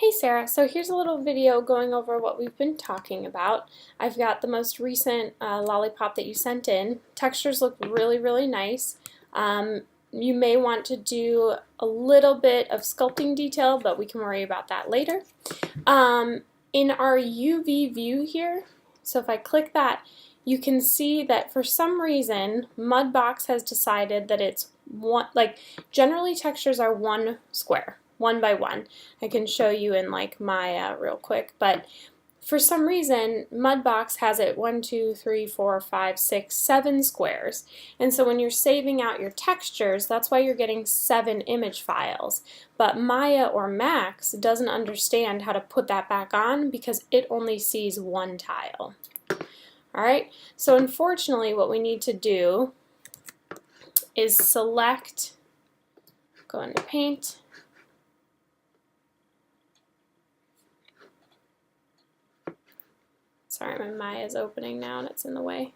Hey Sarah, so here's a little video going over what we've been talking about. I've got the most recent lollipop that you sent in. Textures look really nice. You may want to do a little bit of sculpting detail, but we can worry about that later. In our UV view here, so if I click that, you can see that for some reason Mudbox has decided that it's one, like generally textures are one square, one by one. I can show you in like Maya real quick, but for some reason Mudbox has it 1, 2, 3, 4, 5, 6, 7 squares. And so when you're saving out your textures, that's why you're getting 7 image files. But Maya or Max doesn't understand how to put that back on because it only sees one tile. Alright, so unfortunately what we need to do is select, go into Paint, sorry, my Maya is opening now and it's in the way.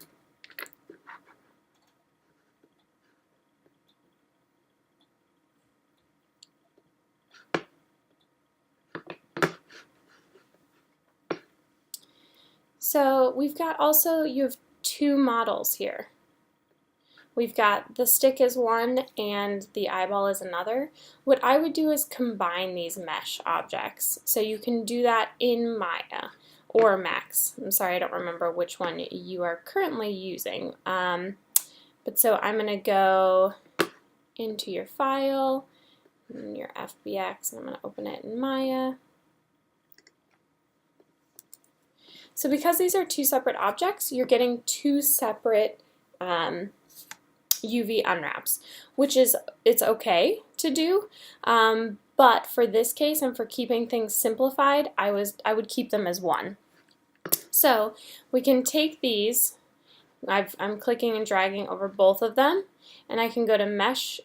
So we've got also, you have 2 models here. We've got the stick is one and the eyeball is another. What I would do is combine these mesh objects. So you can do that in Maya or Max. I'm sorry, I don't remember which one you are currently using. But so I'm going to go into your file, and your FBX, and I'm going to open it in Maya. So because these are 2 separate objects, you're getting 2 separate UV unwraps, which is, it's okay to do, but for this case and for keeping things simplified, I would keep them as one. So we can take these, I'm clicking and dragging over both of them, and I can go to Mesh,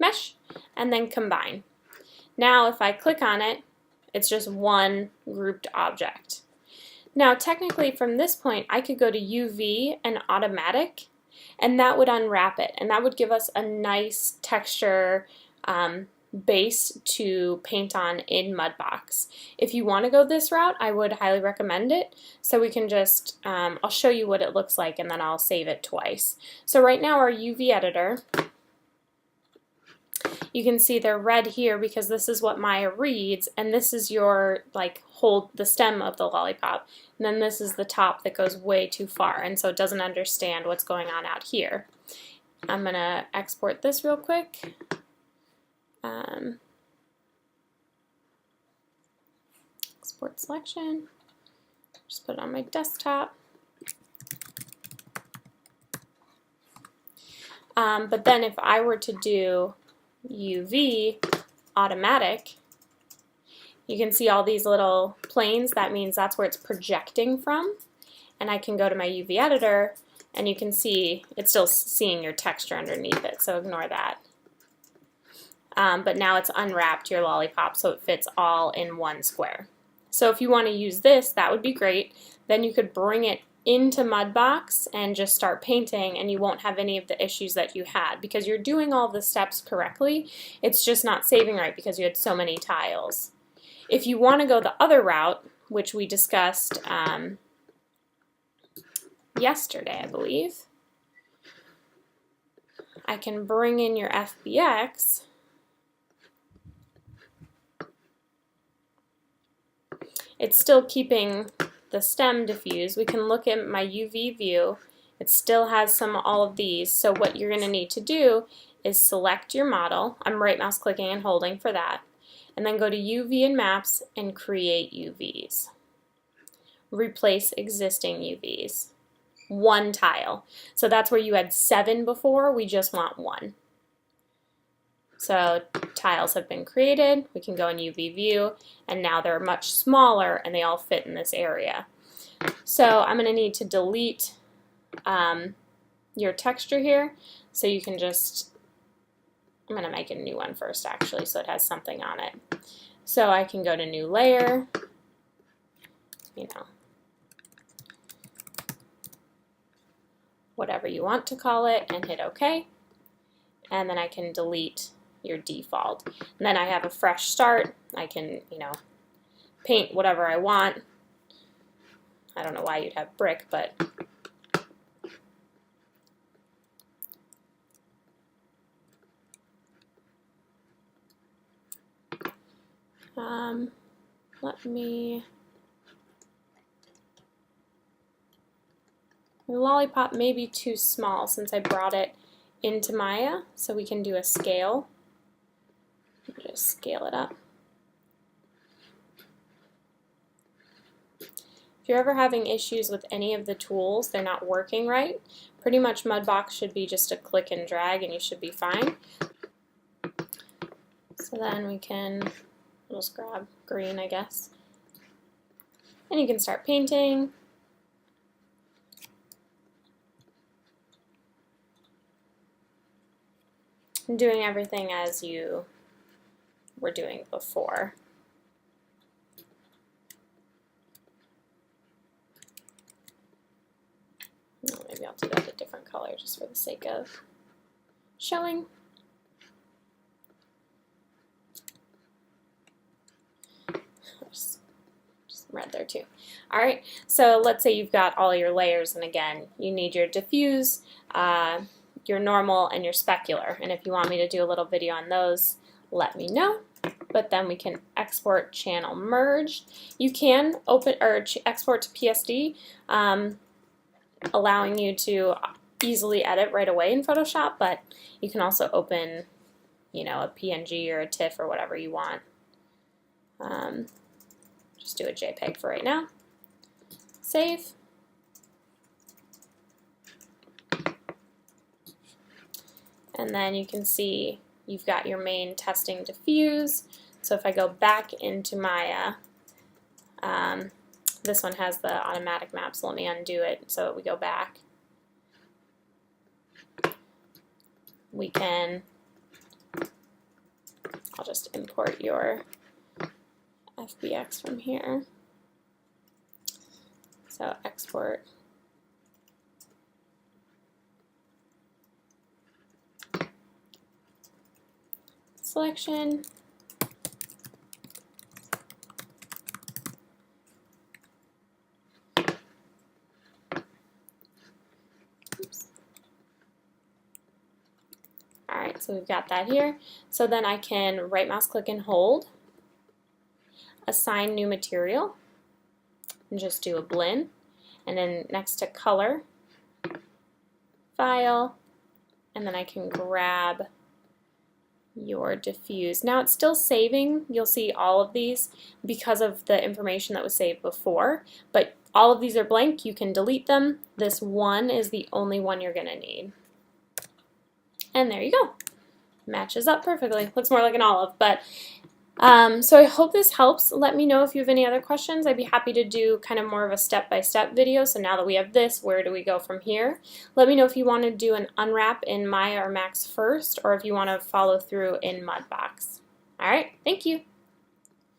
Mesh, and then Combine. Now if I click on it, it's just one grouped object. Now technically from this point I could go to UV and Automatic, and that would unwrap it, and that would give us a nice texture base to paint on in Mudbox. If you want to go this route, I would highly recommend it. So we can just, I'll show you what it looks like and then I'll save it twice. So right now our UV editor, you can see they're red here because this is what Maya reads, and this is your, like, hold the stem of the lollipop, and then this is the top that goes way too far, and so it doesn't understand what's going on out here. I'm going to export this real quick. Export selection. Just put it on my desktop. But then if I were to do UV Automatic, you can see all these little planes. That means that's where it's projecting from. And I can go to my UV editor and you can see it's still seeing your texture underneath it, so ignore that. But now it's unwrapped your lollipop so it fits all in one square. So if you want to use this, that would be great. Then you could bring it into Mudbox and just start painting, and you won't have any of the issues that you had because you're doing all the steps correctly. It's just not saving right because you had so many tiles. If you want to go the other route, which we discussed yesterday, I believe, I can bring in your FBX it's still keeping the stem diffused. We can look at my UV view. It still has all of these. So what you're going to need to do is select your model. I'm right mouse clicking and holding for that. And then go to UV and Maps and create UVs. Replace existing UVs. One tile. So that's where you had 7 before. We just want 1. So tiles have been created, we can go in UV view, and now they're much smaller and they all fit in this area. So I'm going to need to delete your texture here, so you can just, I'm going to make a new one first actually so it has something on it. So I can go to new layer, you know, whatever you want to call it, and hit OK. And then I can delete your default. And then I have a fresh start. I can, paint whatever I want. I don't know why you'd have brick, but the lollipop may be too small since I brought it into Maya, so we can do a scale. Just scale it up. If you're ever having issues with any of the tools, they're not working right, pretty much Mudbox should be just a click and drag and you should be fine. So then we'll just grab green, I guess. And you can start painting. And doing everything as you were doing before. Maybe I'll do that a different color just for the sake of showing. Just red there too. Alright, so let's say you've got all your layers, and again, you need your diffuse, your normal, and your specular. And if you want me to do a little video on those, let me know. But then we can export channel merged. You can open or export to PSD, allowing you to easily edit right away in Photoshop, but you can also open, a PNG or a TIFF or whatever you want. Just do a JPEG for right now. Save. And then you can see you've got your main testing diffuse. So if I go back into Maya, this one has the automatic map, so let me undo it so we go back. We can, I'll just import your FBX from here. So export. Selection. Oops. Alright, so we've got that here. So then I can right mouse click and hold, assign new material, and just do a blend. And then next to color, file, and then I can grab your diffuse. Now it's still saving. You'll see all of these because of the information that was saved before, but all of these are blank. You can delete them. This one is the only one you're going to need. And there you go. Matches up perfectly. Looks more like an olive, but so I hope this helps. Let me know if you have any other questions. I'd be happy to do kind of more of a step-by-step video. So now that we have this, where do we go from here? Let me know if you want to do an unwrap in Maya or Max first, or if you want to follow through in Mudbox. All right, thank you.